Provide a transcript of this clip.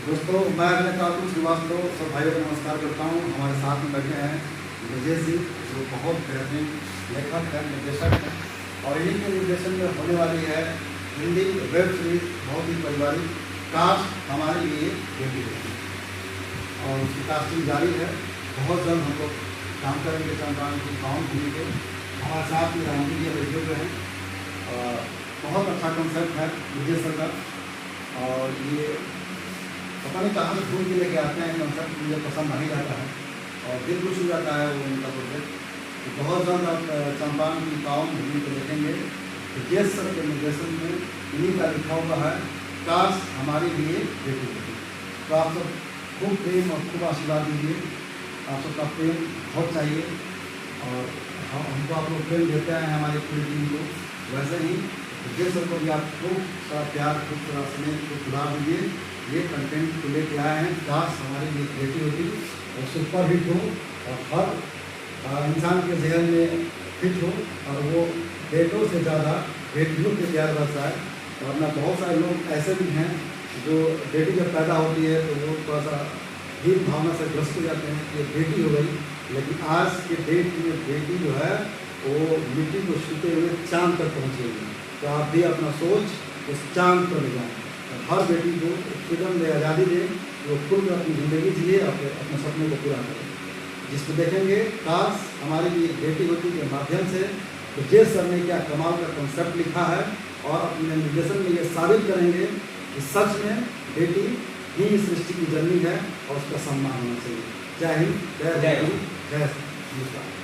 दोस्तों, मैं अभिनेता अतुल श्रीवास्तव सब भाइयों को नमस्कार करता हूँ। हमारे साथ में बैठे हैं विजय जी, जो बहुत बेहतरीन लेखक हैं, निर्देशक हैं, और इन्हीं के निर्देशन में होने वाली है हिंदी वेब सीरीज बहुत ही पारिवारिक कास्ट हमारे लिए बेटी बेटी, और उसकी कास्टिंग जारी है। बहुत जल्द हम लोग काम करेंगे, चंद्रायन की काम के हमारे साथ में रामजी जी बैठे हुए हैं। बहुत अच्छा कंसेप्ट है विजय सर का, और ये पता नहीं कहाँ से ढूंढ के लेके आते हैं कंसेप्ट, मुझे पसंद नहीं आता है और दिल खुश हो जाता है वो उनका प्रोजेक्ट। तो बहुत जल्द आप चंपारण की काम भूमि को देखेंगे। तो विजय सर के निर्देशन में इन्हीं का लिखा हुआ है काश हमारे लिए बेटी बेटी। तो आप सब खूब प्रेम और खूब आशीर्वाद दीजिए। आप सबका प्रेम बहुत चाहिए, और हमको आप लोग प्रेम देते हैं हमारी पूरी टीम को। वैसे ही विजय सर को भी आप खूब सारा प्यार, खूब सारा स्नेह, खूब सुधार दीजिए। ये कंटेंट को लेके आए हैं काश हमारी लिए बेटी होती और सुपर हिट हो और हर इंसान के जहन में फिट हो, और वो बेटों से ज़्यादा बेटियों के प्यार बरसाए। वरना बहुत सारे लोग ऐसे भी हैं जो बेटी जब पैदा होती है तो वो थोड़ा सा हीन भावना से ग्रस्त हो जाते हैं कि बेटी हो गई, लेकिन आज के डेट में बेटी जो है वो मिट्टी को छूते हुए चांद तक पहुँचेगी। तो आप भी अपना सोच उस चांद पर ले जाएँ। हर बेटी को फ्रीडम दे, आज़ादी दे, वो खुद अपनी ज़िंदगी जिए, अपने सपने को पूरा करें। जिसको देखेंगे काश हमारी भी एक बेटी होती के माध्यम से विजय सर ने क्या कमाल का कंसेप्ट लिखा है, और अपने निर्देशन में ये साबित करेंगे कि सच में बेटी ही सृष्टि की जननी है और उसका सम्मान होना चाहिए। जय हिंद, जय हिंद, जय नमस्कार।